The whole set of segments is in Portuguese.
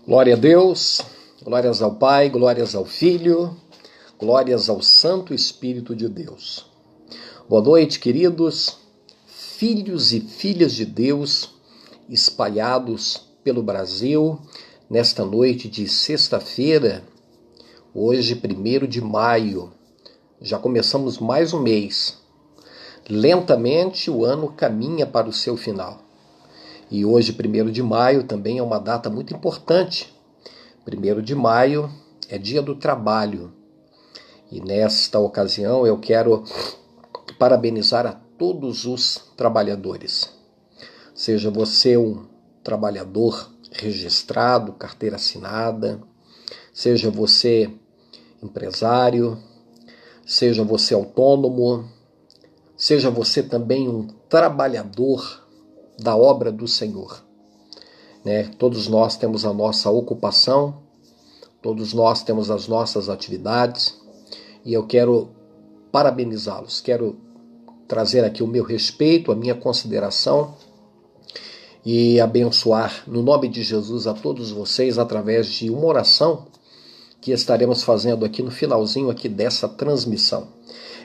Glória a Deus, glórias ao Pai, glórias ao Filho, glórias ao Santo Espírito de Deus. Boa noite, queridos, filhos e filhas de Deus espalhados pelo Brasil, nesta noite de sexta-feira, hoje 1º de maio. Já começamos mais um mês. Lentamente o ano caminha para o seu final. E hoje, 1º de maio, também é uma data muito importante. 1º de maio é dia do trabalho. E nesta ocasião eu quero parabenizar a todos os trabalhadores. Seja você um trabalhador registrado, carteira assinada, seja você empresário, seja você autônomo, seja você também um trabalhador da obra do Senhor. Todos nós temos a nossa ocupação, todos nós temos as nossas atividades, e eu quero parabenizá-los, quero trazer aqui o meu respeito, a minha consideração e abençoar no nome de Jesus a todos vocês através de uma oração que estaremos fazendo aqui no finalzinho aqui dessa transmissão.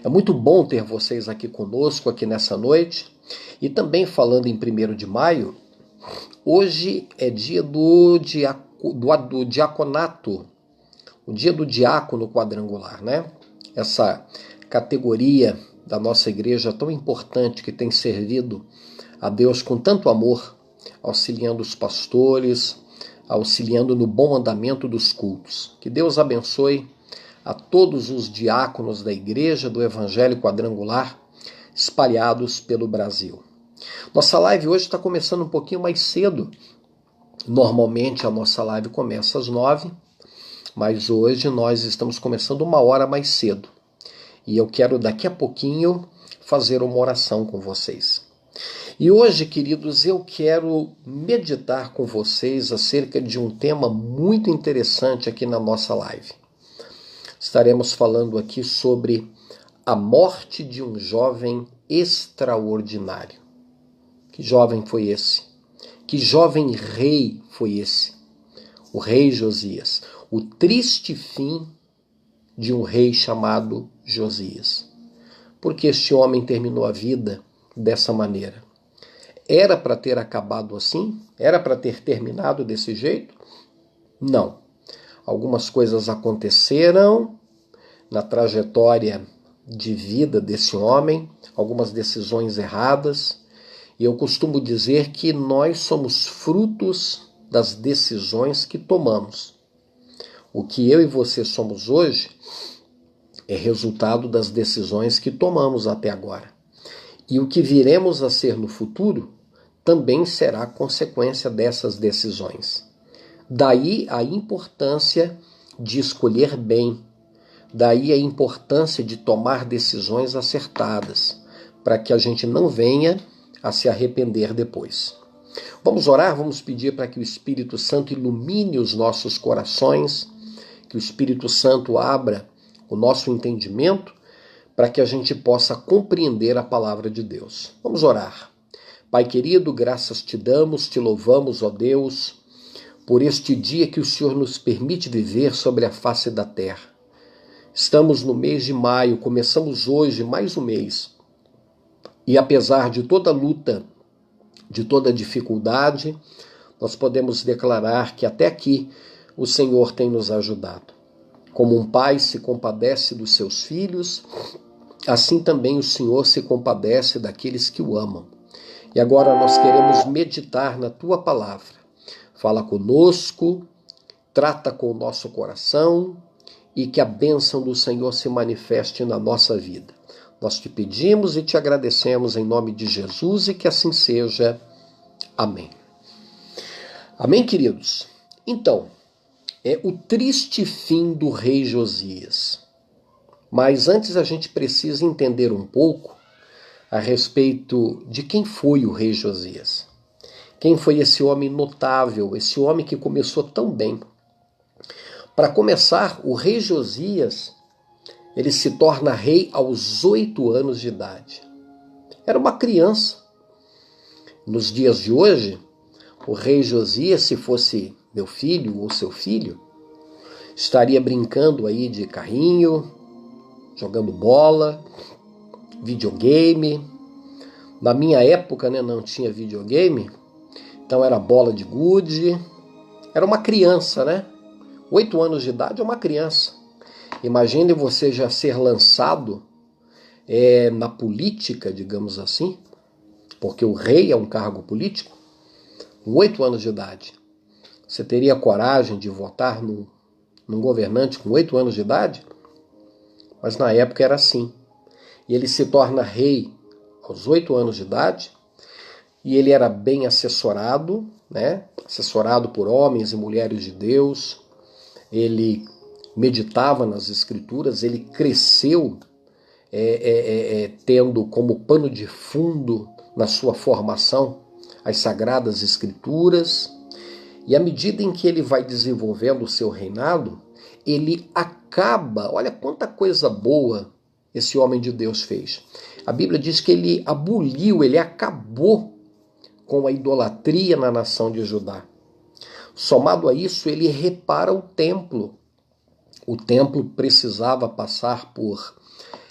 É muito bom ter vocês aqui conosco aqui nessa noite. E também falando em 1º de maio, hoje é dia do diaconato, o dia do diácono quadrangular, Essa categoria da nossa igreja tão importante que tem servido a Deus com tanto amor, auxiliando os pastores, auxiliando no bom andamento dos cultos. Que Deus abençoe a todos os diáconos da igreja do Evangelho Quadrangular espalhados pelo Brasil. Nossa live hoje está começando um pouquinho mais cedo. Normalmente a nossa live começa às 9, mas hoje nós estamos começando 1 hora mais cedo. E eu quero daqui a pouquinho fazer uma oração com vocês. E hoje, queridos, eu quero meditar com vocês acerca de um tema muito interessante aqui na nossa live. Estaremos falando aqui sobre a morte de um jovem extraordinário. Que jovem foi esse? Que jovem rei foi esse? O rei Josias. O triste fim de um rei chamado Josias. Por que este homem terminou a vida dessa maneira? Era para ter acabado assim? Era para ter terminado desse jeito? Não. Algumas coisas aconteceram na trajetória de vida desse homem, algumas decisões erradas, e eu costumo dizer que nós somos frutos das decisões que tomamos. O que eu e você somos hoje é resultado das decisões que tomamos até agora. E o que viremos a ser no futuro também será consequência dessas decisões. Daí a importância de escolher bem. Daí a importância de tomar decisões acertadas, para que a gente não venha a se arrepender depois. Vamos orar, vamos pedir para que o Espírito Santo ilumine os nossos corações, que o Espírito Santo abra o nosso entendimento, para que a gente possa compreender a palavra de Deus. Vamos orar. Pai querido, graças te damos, te louvamos, ó Deus, por este dia que o Senhor nos permite viver sobre a face da terra. Estamos no mês de maio, começamos hoje mais um mês. E apesar de toda luta, de toda dificuldade, nós podemos declarar que até aqui o Senhor tem nos ajudado. Como um pai se compadece dos seus filhos, assim também o Senhor se compadece daqueles que o amam. E agora nós queremos meditar na tua palavra. Fala conosco, trata com o nosso coração, e que a bênção do Senhor se manifeste na nossa vida. Nós te pedimos e te agradecemos em nome de Jesus e que assim seja. Amém. Amém, queridos? Então, é o triste fim do rei Josias. Mas antes a gente precisa entender um pouco a respeito de quem foi o rei Josias. Quem foi esse homem notável, esse homem que começou tão bem. Para começar, o rei Josias, ele se torna rei aos 8 anos de idade. Era uma criança. Nos dias de hoje, o rei Josias, se fosse meu filho ou seu filho, estaria brincando aí de carrinho, jogando bola, videogame. Na minha época, né, não tinha videogame, então era bola de gude. Era uma criança, né? 8 anos de idade é uma criança. Imagine você já ser lançado na política, digamos assim, porque o rei é um cargo político, com 8 anos de idade. Você teria coragem de votar num governante com 8 anos de idade? Mas na época era assim. E ele se torna rei aos 8 anos de idade, e ele era bem assessorado, né? Assessorado por homens e mulheres de Deus. Ele meditava nas Escrituras, ele cresceu tendo como pano de fundo na sua formação as Sagradas Escrituras. E à medida em que ele vai desenvolvendo o seu reinado, ele acaba, olha quanta coisa boa esse homem de Deus fez. A Bíblia diz que ele aboliu, ele acabou com a idolatria na nação de Judá. Somado a isso, ele repara o templo. O templo precisava passar por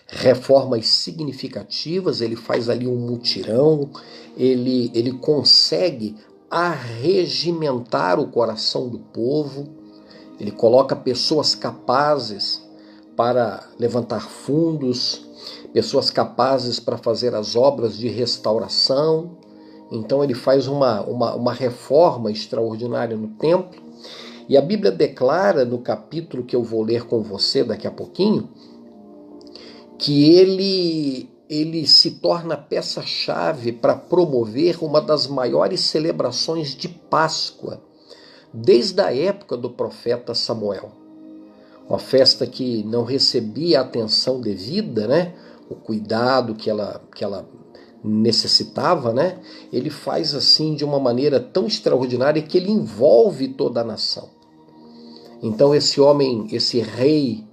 reformas significativas, ele faz ali um mutirão, ele consegue arregimentar o coração do povo, ele coloca pessoas capazes para levantar fundos, pessoas capazes para fazer as obras de restauração. Então ele faz uma reforma extraordinária no templo. E a Bíblia declara, no capítulo que eu vou ler com você daqui a pouquinho, que ele se torna peça-chave para promover uma das maiores celebrações de Páscoa, desde a época do profeta Samuel. Uma festa que não recebia a atenção devida, né? O cuidado que ela necessitava, né? Ele faz assim de uma maneira tão extraordinária que ele envolve toda a nação. Então esse homem, esse rei,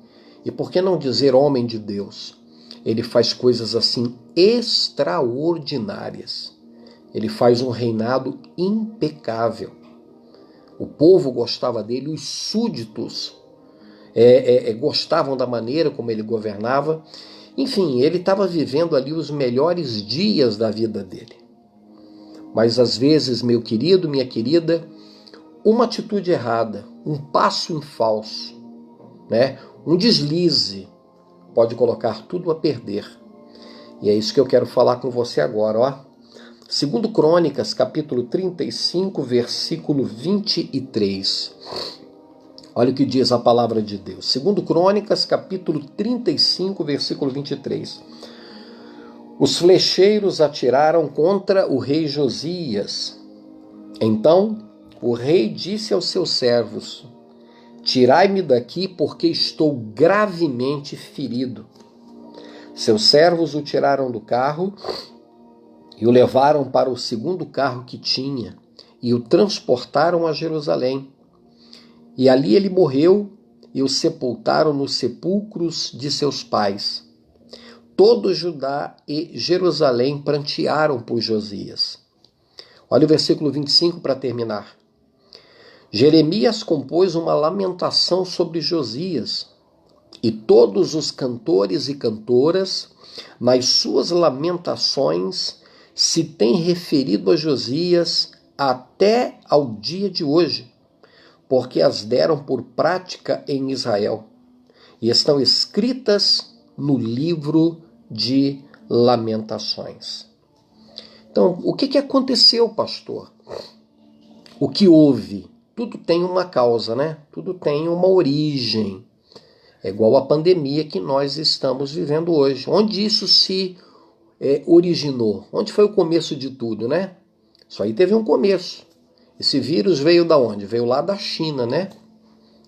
e por que não dizer homem de Deus, ele faz coisas assim extraordinárias. Ele faz um reinado impecável. O povo gostava dele, os súditos gostavam da maneira como ele governava. Enfim, ele estava vivendo ali os melhores dias da vida dele. Mas às vezes, meu querido, minha querida, uma atitude errada, um passo em falso, né? Um deslize pode colocar tudo a perder. E é isso que eu quero falar com você agora, ó. Segundo Crônicas, capítulo 35, versículo 23. Olha o que diz a palavra de Deus. Segundo Crônicas, capítulo 35, versículo 23. Os flecheiros atiraram contra o rei Josias. Então o rei disse aos seus servos: tirai-me daqui, porque estou gravemente ferido. Seus servos o tiraram do carro e o levaram para o segundo carro que tinha e o transportaram a Jerusalém. E ali ele morreu e o sepultaram nos sepulcros de seus pais. Todo Judá e Jerusalém prantearam por Josias. Olha o versículo 25 para terminar. Jeremias compôs uma lamentação sobre Josias, e todos os cantores e cantoras, nas suas lamentações, se têm referido a Josias até ao dia de hoje, porque as deram por prática em Israel, e estão escritas no livro de Lamentações. Então, o que aconteceu, pastor? O que houve? Tudo tem uma causa, né? Tudo tem uma origem. É igual a pandemia que nós estamos vivendo hoje. Onde isso se originou? Onde foi o começo de tudo, né? Isso aí teve um começo. Esse vírus veio da onde? Veio lá da China, né?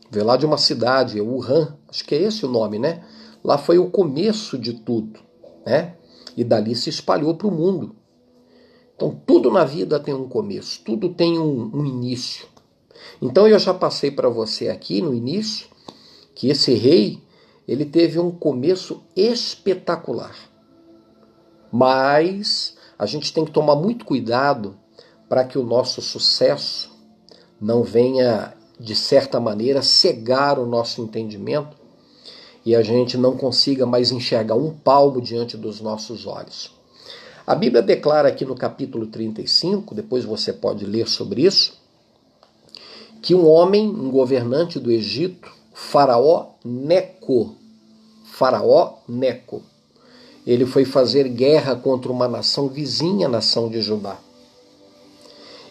Veio lá de uma cidade, Wuhan, acho que é esse o nome, né? Lá foi o começo de tudo, né? E dali se espalhou para o mundo. Então tudo na vida tem um começo, tudo tem um início. Então eu já passei para você aqui no início que esse rei, ele teve um começo espetacular. Mas a gente tem que tomar muito cuidado para que o nosso sucesso não venha, de certa maneira, cegar o nosso entendimento e a gente não consiga mais enxergar um palmo diante dos nossos olhos. A Bíblia declara aqui no capítulo 35, depois você pode ler sobre isso, que um homem, um governante do Egito, Faraó Neco, ele foi fazer guerra contra uma nação vizinha, a nação de Judá.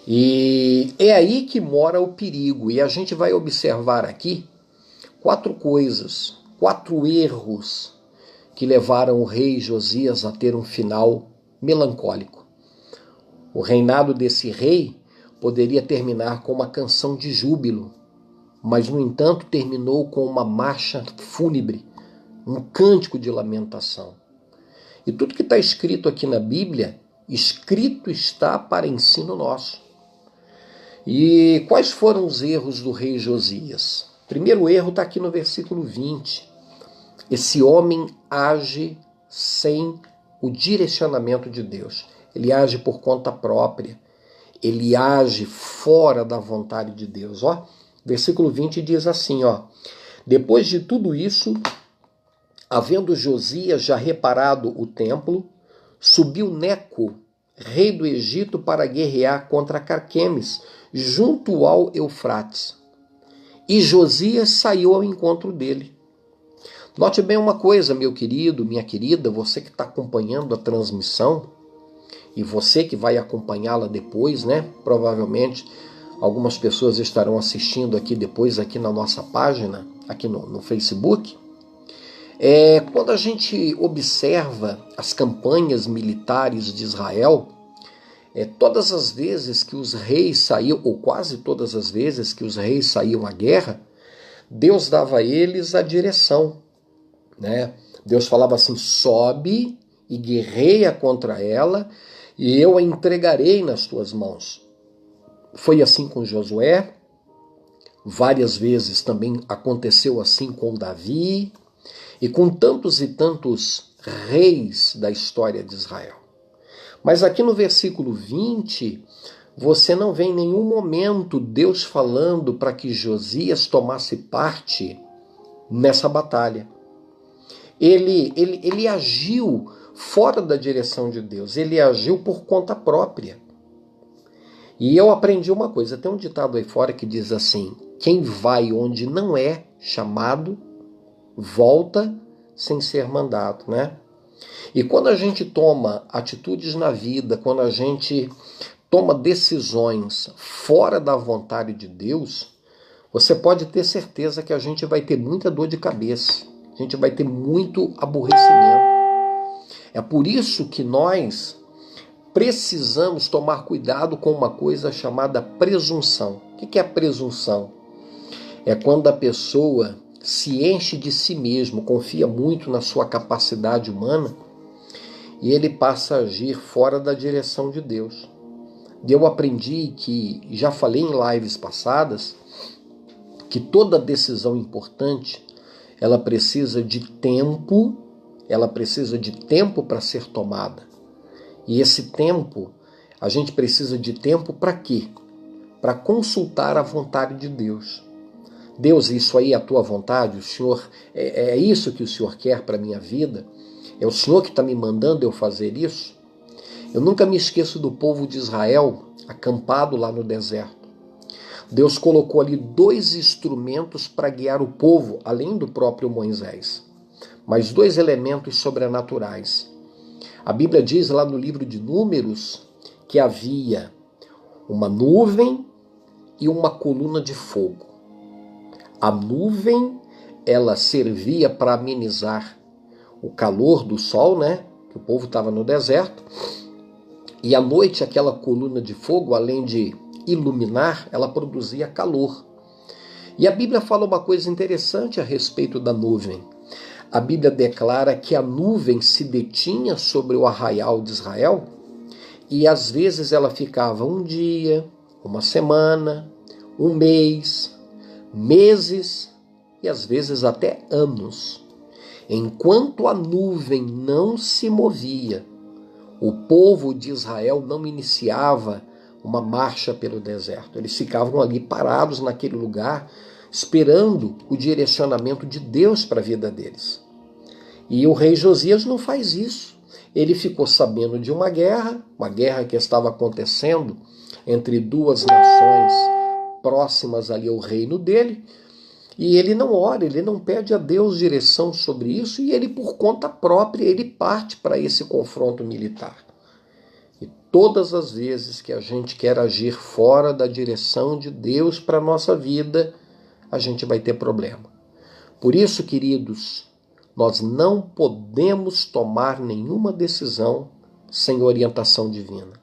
E é aí que mora o perigo. E a gente vai observar aqui 4 coisas, 4 erros que levaram o rei Josias a ter um final melancólico. O reinado desse rei poderia terminar com uma canção de júbilo, mas, no entanto, terminou com uma marcha fúnebre, um cântico de lamentação. E tudo que está escrito aqui na Bíblia, escrito está para ensino nosso. E quais foram os erros do rei Josias? O primeiro erro está aqui no versículo 20. Esse homem age sem o direcionamento de Deus. Ele age por conta própria. Ele age fora da vontade de Deus. Ó, versículo 20 diz assim, ó: depois de tudo isso, havendo Josias já reparado o templo, subiu Neco, rei do Egito, para guerrear contra Carquemes, junto ao Eufrates. E Josias saiu ao encontro dele. Note bem uma coisa, meu querido, minha querida, você que está acompanhando a transmissão, e você que vai acompanhá-la depois, né? Provavelmente algumas pessoas estarão assistindo aqui depois, aqui na nossa página, aqui no Facebook. Quando a gente observa as campanhas militares de Israel, todas as vezes que os reis saíam, ou quase todas as vezes que os reis saíam à guerra, Deus dava a eles a direção, né? Deus falava assim: sobe e guerreia contra ela, e eu a entregarei nas tuas mãos. Foi assim com Josué, várias vezes também aconteceu assim com Davi, e com tantos e tantos reis da história de Israel. Mas aqui no versículo 20, você não vê em nenhum momento Deus falando para que Josias tomasse parte nessa batalha. Ele agiu fora da direção de Deus, ele agiu por conta própria. E eu aprendi uma coisa, tem um ditado aí fora que diz assim: quem vai onde não é chamado, volta sem ser mandado, né? E quando a gente toma atitudes na vida, quando a gente toma decisões fora da vontade de Deus, você pode ter certeza que a gente vai ter muita dor de cabeça, a gente vai ter muito aborrecimento. É por isso que nós precisamos tomar cuidado com uma coisa chamada presunção. O que é presunção? É quando a pessoa se enche de si mesmo, confia muito na sua capacidade humana e ele passa a agir fora da direção de Deus. Eu aprendi que, já falei em lives passadas, que toda decisão importante, ela precisa de tempo para ser tomada. E esse tempo, a gente precisa de tempo para quê? Para consultar a vontade de Deus. Deus, isso aí é a tua vontade? O Senhor, é isso que o Senhor quer para a minha vida? É o Senhor que está me mandando eu fazer isso? Eu nunca me esqueço do povo de Israel acampado lá no deserto. Deus colocou ali 2 instrumentos para guiar o povo, além do próprio Moisés. Mas 2 elementos sobrenaturais. A Bíblia diz lá no livro de Números que havia uma nuvem e uma coluna de fogo. A nuvem, ela servia para amenizar o calor do sol, né? Que o povo estava no deserto. E à noite, aquela coluna de fogo, além de iluminar, ela produzia calor. E a Bíblia fala uma coisa interessante a respeito da nuvem. A Bíblia declara que a nuvem se detinha sobre o arraial de Israel e às vezes ela ficava um dia, uma semana, um mês, meses e às vezes até anos. Enquanto a nuvem não se movia, o povo de Israel não iniciava uma marcha pelo deserto. Eles ficavam ali parados naquele lugar, esperando o direcionamento de Deus para a vida deles. E o rei Josias não faz isso. Ele ficou sabendo de uma guerra que estava acontecendo entre duas nações próximas ali ao reino dele, e ele não ora, ele não pede a Deus direção sobre isso, e ele, por conta própria, ele parte para esse confronto militar. E todas as vezes que a gente quer agir fora da direção de Deus para a nossa vida, a gente vai ter problema. Por isso, queridos, nós não podemos tomar nenhuma decisão sem orientação divina.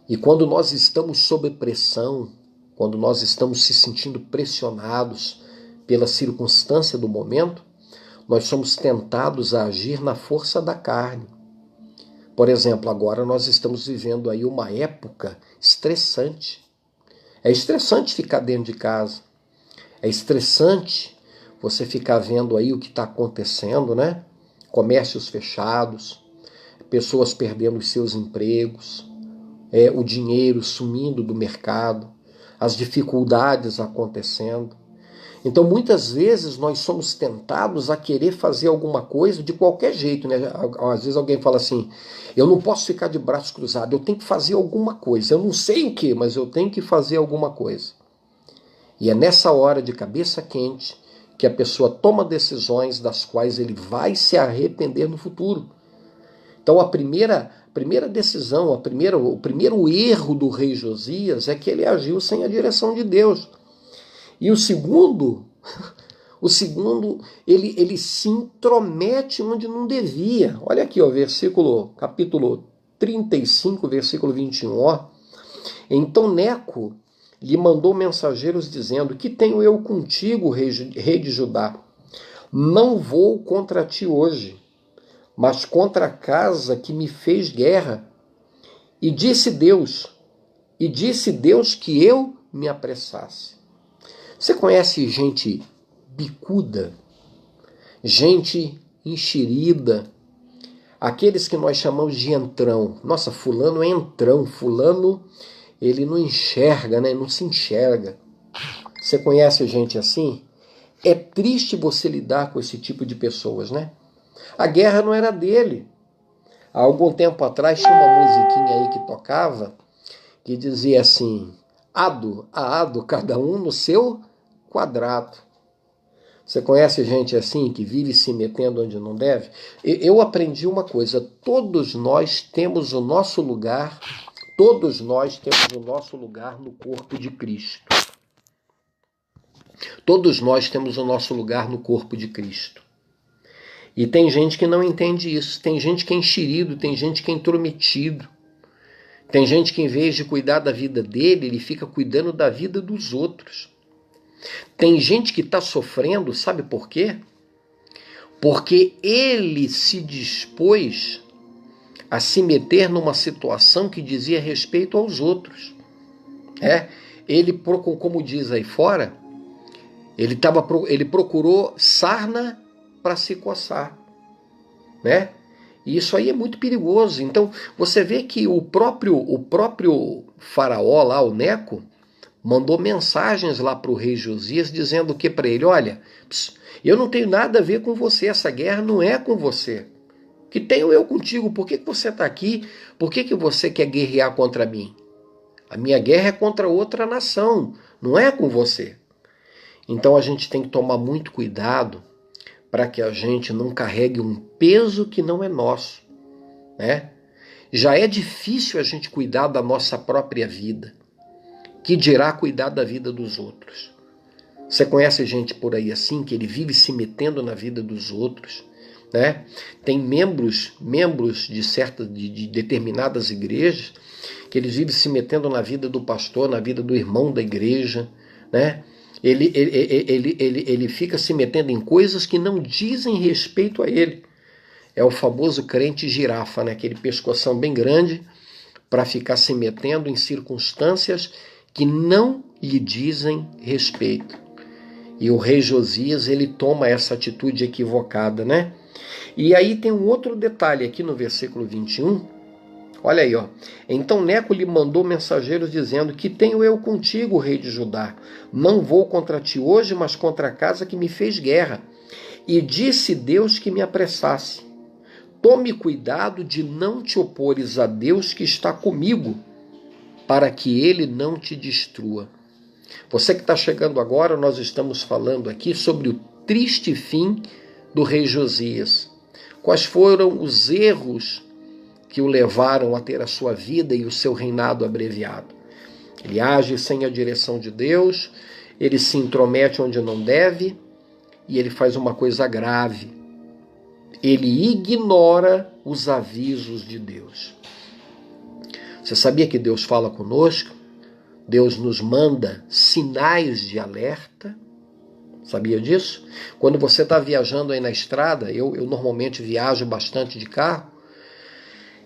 E quando nós estamos sob pressão, quando nós estamos se sentindo pressionados pela circunstância do momento, nós somos tentados a agir na força da carne. Por exemplo, agora nós estamos vivendo aí uma época estressante. É estressante ficar dentro de casa. É estressante você ficar vendo aí o que está acontecendo, né? Comércios fechados, pessoas perdendo os seus empregos, o dinheiro sumindo do mercado, as dificuldades acontecendo. Então, muitas vezes, nós somos tentados a querer fazer alguma coisa de qualquer jeito, né? Às vezes alguém fala assim, eu não posso ficar de braços cruzados, eu tenho que fazer alguma coisa. Eu não sei o que, mas eu tenho que fazer alguma coisa. E é nessa hora de cabeça quente que a pessoa toma decisões das quais ele vai se arrepender no futuro. Então, a primeira decisão, o primeiro erro do rei Josias é que ele agiu sem a direção de Deus. E o segundo, ele se intromete onde não devia. Olha aqui, ó, capítulo 35, versículo 21, ó. Então Neco lhe mandou mensageiros dizendo, que tenho eu contigo, rei de Judá? Não vou contra ti hoje, mas contra a casa que me fez guerra. E disse Deus que eu me apressasse. Você conhece gente bicuda, gente enxerida, aqueles que nós chamamos de entrão. Nossa, fulano é entrão, fulano ele não enxerga, né? Não se enxerga. Você conhece gente assim? É triste você lidar com esse tipo de pessoas, né? A guerra não era dele. Há algum tempo atrás tinha uma musiquinha aí que tocava que dizia assim, ado a ado, cada um no seu quadrado. Você conhece gente assim que vive se metendo onde não deve? Eu aprendi uma coisa, todos nós temos o nosso lugar, no corpo de Cristo. Todos nós temos o nosso lugar no corpo de Cristo. E tem gente que não entende isso. Tem gente que é enxerido, tem gente que é intrometido. Tem gente que, em vez de cuidar da vida dele, ele fica cuidando da vida dos outros. Tem gente que está sofrendo, sabe por quê? Porque ele se dispôs a se meter numa situação que dizia respeito aos outros. Ele, como diz aí fora, ele procurou sarna para se coçar, né? E isso aí é muito perigoso. Então, você vê que o próprio faraó lá, o Neco, mandou mensagens lá para o rei Josias dizendo o que para ele? Olha, eu não tenho nada a ver com você, essa guerra não é com você. Que tenho eu contigo? Por que você está aqui? Por que você quer guerrear contra mim? A minha guerra é contra outra nação, não é com você. Então a gente tem que tomar muito cuidado para que a gente não carregue um peso que não é nosso, né? Já é difícil a gente cuidar da nossa própria vida, que dirá cuidar da vida dos outros. Você conhece gente por aí assim, que ele vive se metendo na vida dos outros, né? Tem membros de determinadas igrejas que eles vivem se metendo na vida do pastor, na vida do irmão da igreja, né? Ele fica se metendo em coisas que não dizem respeito a ele. É o famoso crente girafa, né? Aquele pescoção bem grande para ficar se metendo em circunstâncias que não lhe dizem respeito. E o rei Josias, ele toma essa atitude equivocada, né? E aí tem um outro detalhe aqui no versículo 21, Olha aí, ó. Então Neco lhe mandou mensageiros dizendo: que tenho eu contigo, rei de Judá? Não vou contra ti hoje, mas contra a casa que me fez guerra. E disse Deus que me apressasse. Tome cuidado de não te opores a Deus que está comigo, para que ele não te destrua. Você que está chegando agora, nós estamos falando aqui sobre o triste fim do rei Josias. Quais foram os erros que o levaram a ter a sua vida e o seu reinado abreviado? Ele age sem a direção de Deus, ele se intromete onde não deve e ele faz uma coisa grave. Ele ignora os avisos de Deus. Você sabia que Deus fala conosco? Deus nos manda sinais de alerta. Sabia disso? Quando você está viajando aí na estrada, eu normalmente viajo bastante de carro,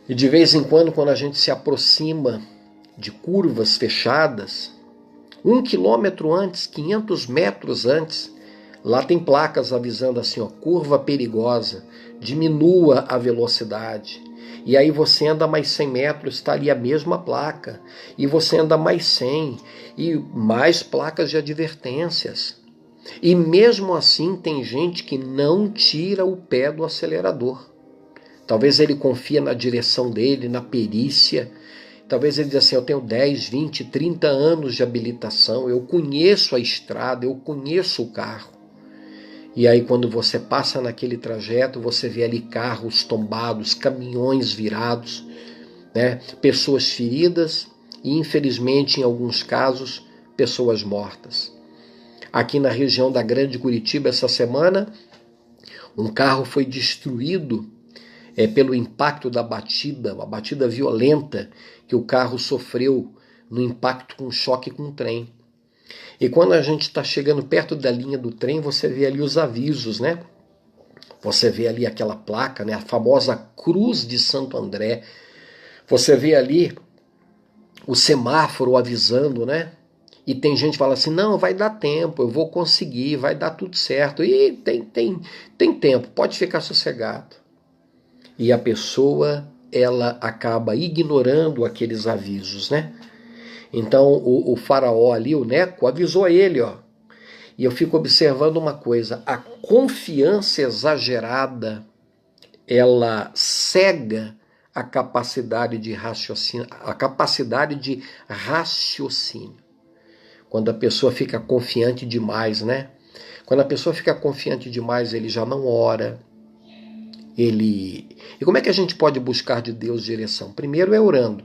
e de vez em quando a gente se aproxima de curvas fechadas, 1 quilômetro antes, 500 metros antes, lá tem placas avisando assim, ó, curva perigosa, diminua a velocidade. E aí você anda mais 100 metros, está ali a mesma placa. E você anda mais 100, e mais placas de advertências. E mesmo assim tem gente que não tira o pé do acelerador. Talvez ele confia na direção dele, na perícia. Talvez ele diz assim, eu tenho 10, 20, 30 anos de habilitação, eu conheço a estrada, eu conheço o carro. E aí quando você passa naquele trajeto, você vê ali carros tombados, caminhões virados, né? Pessoas feridas e, infelizmente, em alguns casos, pessoas mortas. Aqui na região da Grande Curitiba, essa semana, um carro foi destruído pelo impacto da batida, uma batida violenta que o carro sofreu no impacto com choque com o trem. E quando a gente está chegando perto da linha do trem, você vê ali os avisos, né? Você vê ali aquela placa, né? A famosa Cruz de Santo André. Você vê ali o semáforo avisando, né? E tem gente que fala assim, não, vai dar tempo, eu vou conseguir, vai dar tudo certo. E tem tempo, pode ficar sossegado. E a pessoa, ela acaba ignorando aqueles avisos, né? Então o faraó ali, o Neco, avisou ele, ó. E eu fico observando uma coisa, a confiança exagerada, ela cega a capacidade de raciocínio, Quando a pessoa fica confiante demais, né? Quando a pessoa fica confiante demais, ele já não ora. E como é que a gente pode buscar de Deus direção? Primeiro é orando.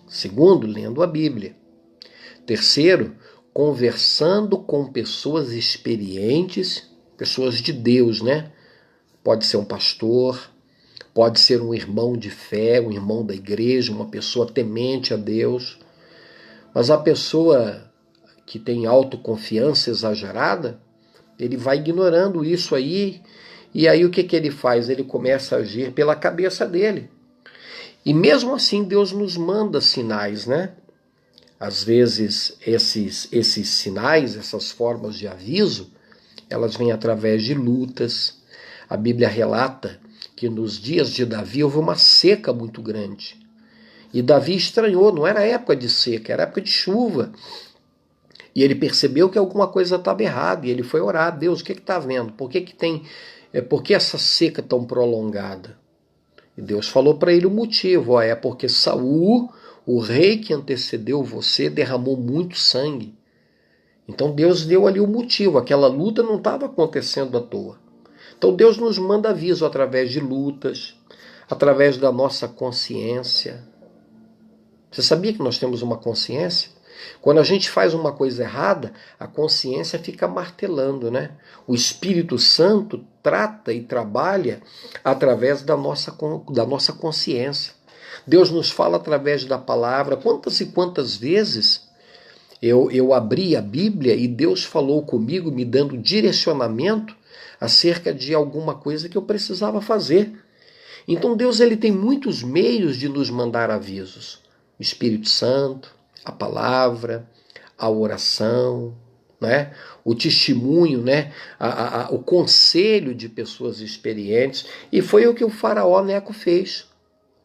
Segundo, lendo a Bíblia. Terceiro, conversando com pessoas experientes, pessoas de Deus, né? Pode ser um pastor, pode ser um irmão de fé, um irmão da igreja, uma pessoa temente a Deus. Mas a pessoa que tem autoconfiança exagerada, ele vai ignorando isso aí, e aí o que ele faz? Ele começa a agir pela cabeça dele. E mesmo assim Deus nos manda sinais, né? Às vezes esses sinais, essas formas de aviso, elas vêm através de lutas. A Bíblia relata que nos dias de Davi houve uma seca muito grande. E Davi estranhou, não era época de seca, era época de chuva. E ele percebeu que alguma coisa estava errada, e ele foi orar, Deus, o que está havendo? Por que essa seca tão prolongada? E Deus falou para ele o motivo, é porque Saul, o rei que antecedeu você, derramou muito sangue. Então Deus deu ali o motivo, aquela luta não estava acontecendo à toa. Então Deus nos manda aviso através de lutas, através da nossa consciência. Você sabia que nós temos uma consciência? Quando a gente faz uma coisa errada, a consciência fica martelando, né? O Espírito Santo trata e trabalha através da nossa consciência. Deus nos fala através da palavra. Quantas e quantas vezes eu abri a Bíblia e Deus falou comigo, me dando direcionamento acerca de alguma coisa que eu precisava fazer. Então Deus ele tem muitos meios de nos mandar avisos. O Espírito Santo, a palavra, a oração, né? O testemunho, né? O conselho de pessoas experientes. E foi o que o faraó Neco fez.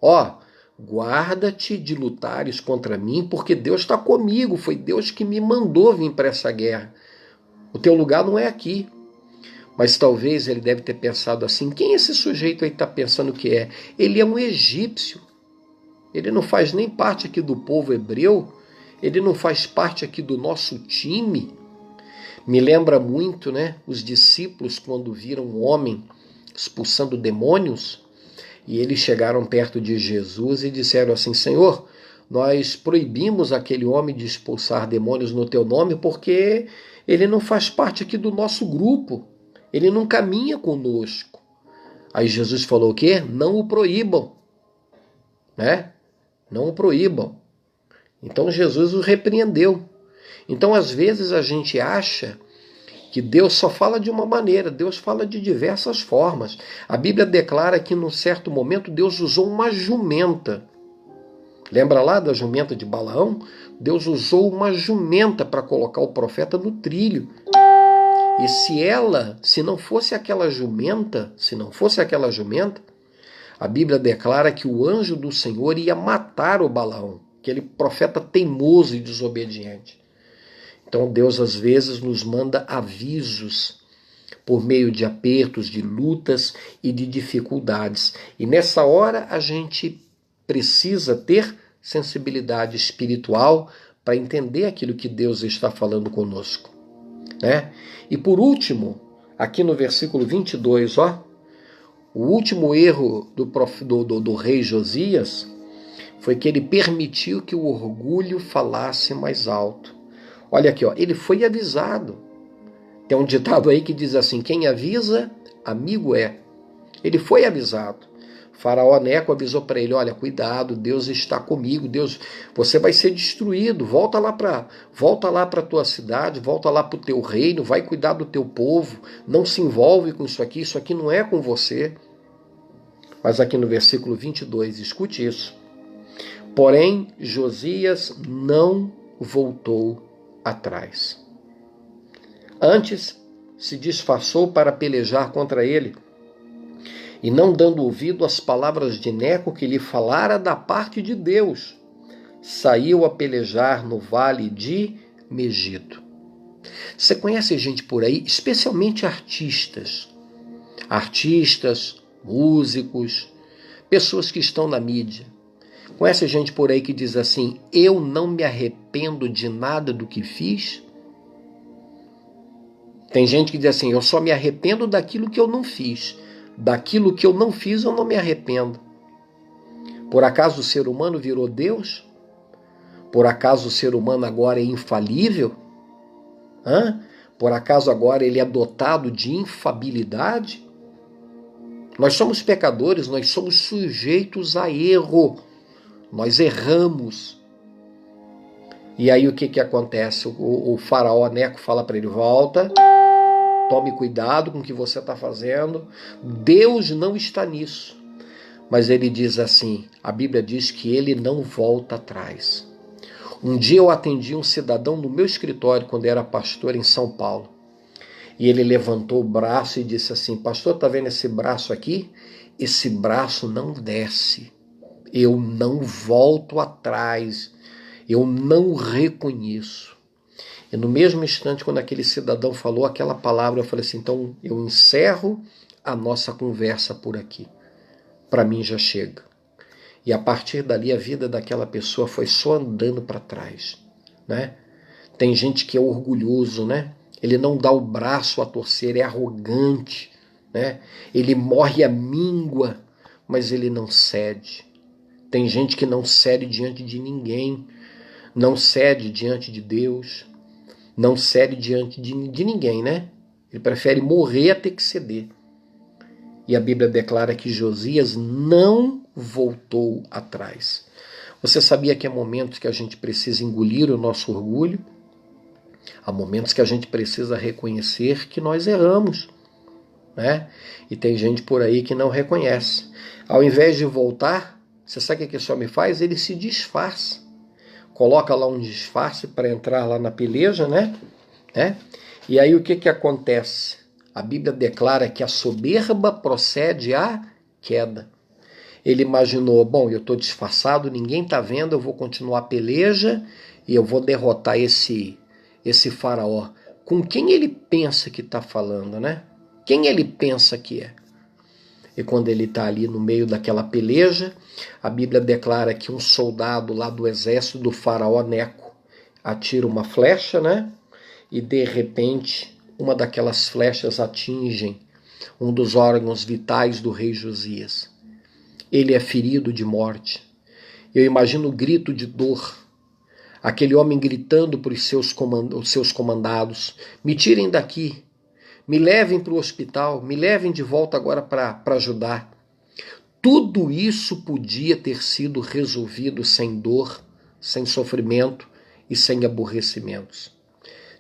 Ó, guarda-te de lutares contra mim, porque Deus está comigo, foi Deus que me mandou vir para essa guerra. O teu lugar não é aqui. Mas talvez ele deve ter pensado assim, quem esse sujeito aí está pensando que é? Ele é um egípcio. Ele não faz nem parte aqui do povo hebreu, ele não faz parte aqui do nosso time. Me lembra muito, né, os discípulos quando viram um homem expulsando demônios, e eles chegaram perto de Jesus e disseram assim, Senhor, nós proibimos aquele homem de expulsar demônios no teu nome porque ele não faz parte aqui do nosso grupo, ele não caminha conosco. Aí Jesus falou o quê? Não o proíbam, né? Não o proíbam. Então Jesus o repreendeu. Então às vezes a gente acha que Deus só fala de uma maneira, Deus fala de diversas formas. A Bíblia declara que num certo momento Deus usou uma jumenta. Lembra lá da jumenta de Balaão? Deus usou uma jumenta para colocar o profeta no trilho. E se não fosse aquela jumenta, a Bíblia declara que o anjo do Senhor ia matar o Balaão, aquele profeta teimoso e desobediente. Então Deus às vezes nos manda avisos por meio de apertos, de lutas e de dificuldades. E nessa hora a gente precisa ter sensibilidade espiritual para entender aquilo que Deus está falando conosco, né? E por último, aqui no versículo 22, o último erro do rei Josias foi que ele permitiu que o orgulho falasse mais alto. Olha aqui, ele foi avisado. Tem um ditado aí que diz assim, quem avisa, amigo é. Ele foi avisado. Faraó Neco avisou para ele, olha, cuidado, Deus está comigo, Deus, você vai ser destruído, volta lá para a tua cidade, volta lá para o teu reino, vai cuidar do teu povo, não se envolve com isso aqui não é com você. Mas aqui no versículo 22, escute isso. Porém, Josias não voltou atrás. Antes, se disfarçou para pelejar contra ele, e não dando ouvido às palavras de Neco que lhe falara da parte de Deus, saiu a pelejar no vale de Megido. Você conhece gente por aí, especialmente artistas, músicos, pessoas que estão na mídia. Conhece gente por aí que diz assim, eu não me arrependo de nada do que fiz? Tem gente que diz assim, eu só me arrependo daquilo que eu não fiz. Daquilo que eu não fiz, eu não me arrependo. Por acaso o ser humano virou Deus? Por acaso o ser humano agora é infalível? Por acaso agora ele é dotado de infabilidade? Nós somos pecadores, nós somos sujeitos a erro. Nós erramos. E aí o que acontece? O faraó Neco fala para ele, volta, tome cuidado com o que você está fazendo. Deus não está nisso. Mas ele diz assim, a Bíblia diz que ele não volta atrás. Um dia eu atendi um cidadão no meu escritório, quando era pastor em São Paulo. E ele levantou o braço e disse assim, pastor, está vendo esse braço aqui? Esse braço não desce. Eu não volto atrás. Eu não reconheço. E no mesmo instante, quando aquele cidadão falou aquela palavra, eu falei assim, então eu encerro a nossa conversa por aqui. Para mim já chega. E a partir dali a vida daquela pessoa foi só andando para trás, né? Tem gente que é orgulhoso, né? Ele não dá o braço a torcer, é arrogante, né? Ele morre à míngua, mas ele não cede. Tem gente que não cede diante de ninguém, não cede diante de Deus, não cede diante de ninguém, né? Ele prefere morrer a ter que ceder. E a Bíblia declara que Josias não voltou atrás. Você sabia que há momentos que a gente precisa engolir o nosso orgulho? Há momentos que a gente precisa reconhecer que nós erramos, né? E tem gente por aí que não reconhece. Ao invés de voltar, você sabe o que esse homem faz? Ele se disfarça. Coloca lá um disfarce para entrar lá na peleja, né? E aí o que acontece? A Bíblia declara que a soberba procede à queda. Ele imaginou, bom, eu estou disfarçado, ninguém está vendo, eu vou continuar a peleja e eu vou derrotar esse faraó. Com quem ele pensa que está falando, né? Quem ele pensa que é? E quando ele está ali no meio daquela peleja, a Bíblia declara que um soldado lá do exército do faraó Neco atira uma flecha, né? E de repente uma daquelas flechas atinge um dos órgãos vitais do rei Josias. Ele é ferido de morte. Eu imagino o grito de dor, aquele homem gritando para os seus comandados: me tirem daqui, me levem para o hospital, me levem de volta agora para Judá. Tudo isso podia ter sido resolvido sem dor, sem sofrimento e sem aborrecimentos.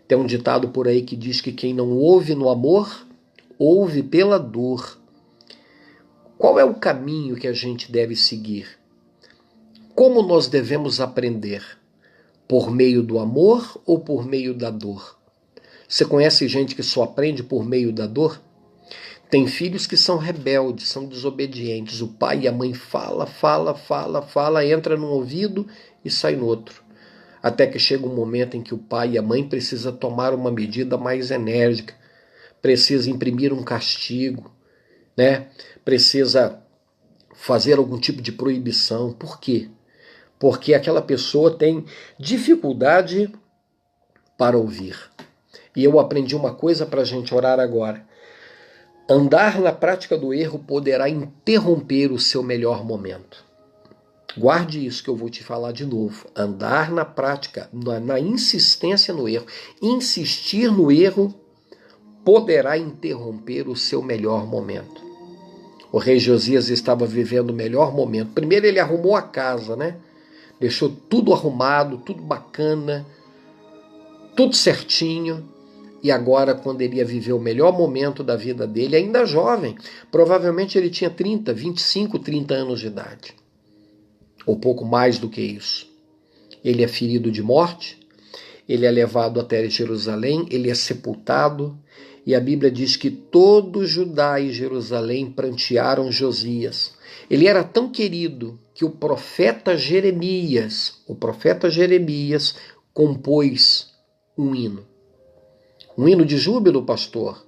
Tem um ditado por aí que diz que quem não ouve no amor, ouve pela dor. Qual é o caminho que a gente deve seguir? Como nós devemos aprender? Por meio do amor ou por meio da dor? Você conhece gente que só aprende por meio da dor? Tem filhos que são rebeldes, são desobedientes. O pai e a mãe fala, entra num ouvido e sai no outro. Até que chega um momento em que o pai e a mãe precisam tomar uma medida mais enérgica, precisa imprimir um castigo, né? Precisa fazer algum tipo de proibição. Por quê? Porque aquela pessoa tem dificuldade para ouvir. E eu aprendi uma coisa para a gente orar agora. Andar na prática do erro poderá interromper o seu melhor momento. Guarde isso que eu vou te falar de novo. Andar na prática, na insistência no erro, insistir no erro, poderá interromper o seu melhor momento. O rei Josias estava vivendo o melhor momento. Primeiro ele arrumou a casa, né? Deixou tudo arrumado, tudo bacana, tudo certinho. E agora, quando ele ia viver o melhor momento da vida dele, ainda jovem, provavelmente ele tinha 30, 25, 30 anos de idade. Ou pouco mais do que isso. Ele é ferido de morte, ele é levado até Jerusalém, ele é sepultado, e a Bíblia diz que todo Judá e Jerusalém prantearam Josias. Ele era tão querido que o profeta Jeremias compôs um hino. Um hino de júbilo, pastor?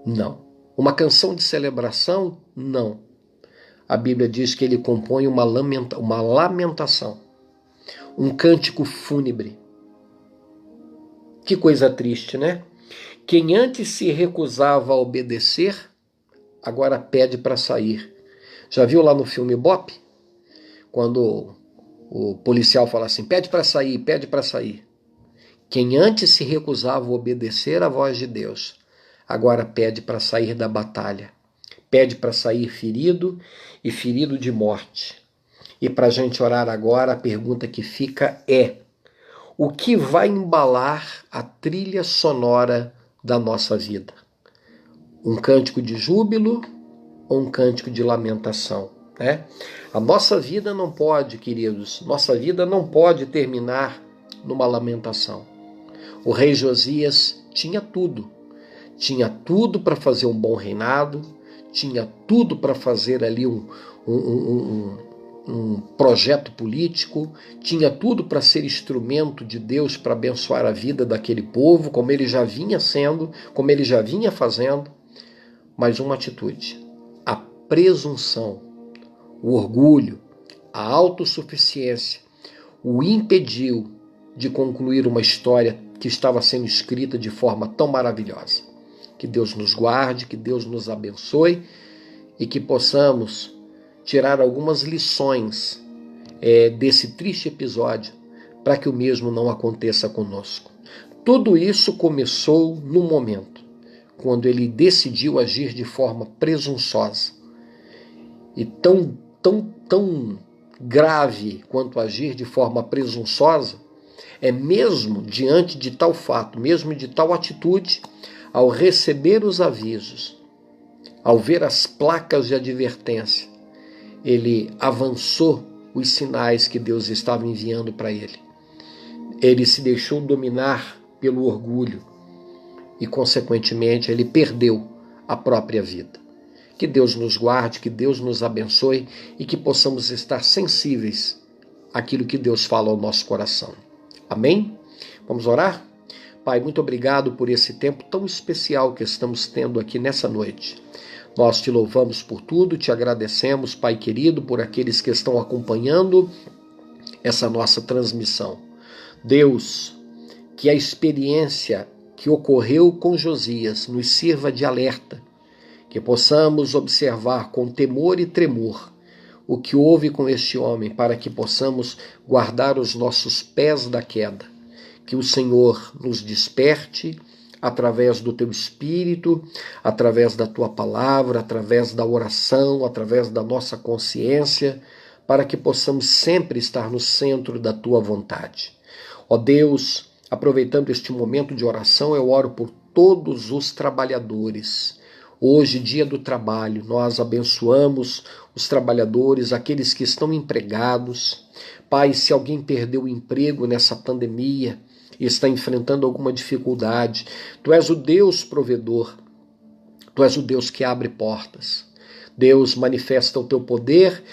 Não. Uma canção de celebração? Não. A Bíblia diz que ele compõe uma lamentação, um cântico fúnebre. Que coisa triste, né? Quem antes se recusava a obedecer, agora pede para sair. Já viu lá no filme Bop? Quando o policial fala assim, pede para sair, pede para sair. Quem antes se recusava a obedecer à voz de Deus, agora pede para sair da batalha. Pede para sair ferido e ferido de morte. E para a gente orar agora, a pergunta que fica é: o que vai embalar a trilha sonora da nossa vida? Um cântico de júbilo ou um cântico de lamentação, né? A nossa vida não pode, queridos, nossa vida não pode terminar numa lamentação. O rei Josias tinha tudo para fazer um bom reinado, tinha tudo para fazer ali um projeto político, tinha tudo para ser instrumento de Deus para abençoar a vida daquele povo, como ele já vinha sendo, como ele já vinha fazendo, mas uma atitude, a presunção, o orgulho, a autossuficiência, o impediu de concluir uma história que estava sendo escrita de forma tão maravilhosa. Que Deus nos guarde, que Deus nos abençoe e que possamos tirar algumas lições desse triste episódio para que o mesmo não aconteça conosco. Tudo isso começou no momento, quando ele decidiu agir de forma presunçosa. E tão grave quanto agir de forma presunçosa é mesmo diante de tal fato, mesmo de tal atitude, ao receber os avisos, ao ver as placas de advertência, ele avançou os sinais que Deus estava enviando para ele. Ele se deixou dominar pelo orgulho e, consequentemente, ele perdeu a própria vida. Que Deus nos guarde, que Deus nos abençoe e que possamos estar sensíveis àquilo que Deus fala ao nosso coração. Amém? Vamos orar? Pai, muito obrigado por esse tempo tão especial que estamos tendo aqui nessa noite. Nós te louvamos por tudo, te agradecemos, Pai querido, por aqueles que estão acompanhando essa nossa transmissão. Deus, que a experiência que ocorreu com Josias nos sirva de alerta, que possamos observar com temor e tremor o que houve com este homem, para que possamos guardar os nossos pés da queda. Que o Senhor nos desperte através do teu Espírito, através da tua palavra, através da oração, através da nossa consciência, para que possamos sempre estar no centro da tua vontade. Ó Deus, aproveitando este momento de oração, eu oro por todos os trabalhadores. Hoje, dia do trabalho, nós abençoamos os trabalhadores, aqueles que estão empregados. Pai, se alguém perdeu o emprego nessa pandemia e está enfrentando alguma dificuldade, Tu és o Deus provedor, Tu és o Deus que abre portas. Deus, manifesta o Teu poder,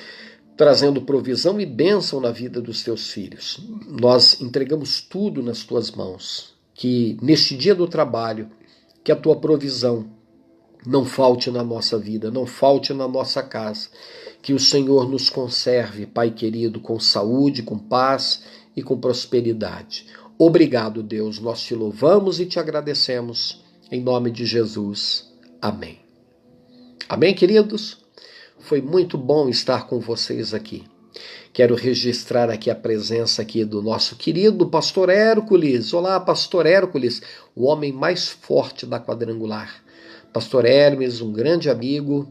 trazendo provisão e bênção na vida dos Teus filhos. Nós entregamos tudo nas Tuas mãos, que neste dia do trabalho, que a Tua provisão não falte na nossa vida, não falte na nossa casa, que o Senhor nos conserve, Pai querido, com saúde, com paz e com prosperidade. Obrigado, Deus, nós te louvamos e te agradecemos, em nome de Jesus. Amém. Amém, queridos? Foi muito bom estar com vocês aqui. Quero registrar aqui a presença aqui do nosso querido Pastor Hércules. Olá, Pastor Hércules, o homem mais forte da Quadrangular. Pastor Hermes, um grande amigo,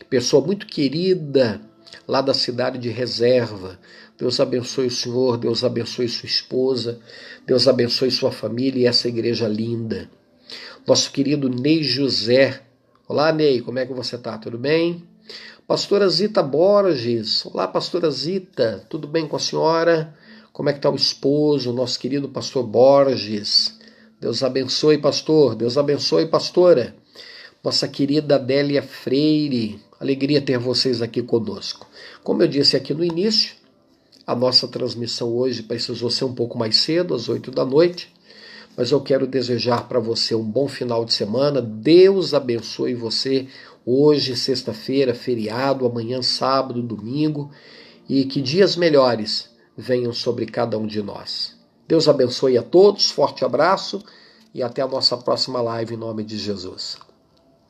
pessoa muito querida lá da cidade de Reserva. Deus abençoe o senhor, Deus abençoe sua esposa, Deus abençoe sua família e essa igreja linda. Nosso querido Ney José. Olá, Ney, como é que você está? Tudo bem? Pastora Zita Borges. Olá, Pastora Zita, tudo bem com a senhora? Como é que está o esposo, nosso querido pastor Borges? Deus abençoe, pastor. Deus abençoe, pastora. Nossa querida Adélia Freire, alegria ter vocês aqui conosco. Como eu disse aqui no início, a nossa transmissão hoje precisou ser um pouco mais cedo, às 8 da noite, mas eu quero desejar para você um bom final de semana. Deus abençoe você hoje, sexta-feira, feriado, amanhã, sábado, domingo, e que dias melhores venham sobre cada um de nós. Deus abençoe a todos, forte abraço e até a nossa próxima live em nome de Jesus.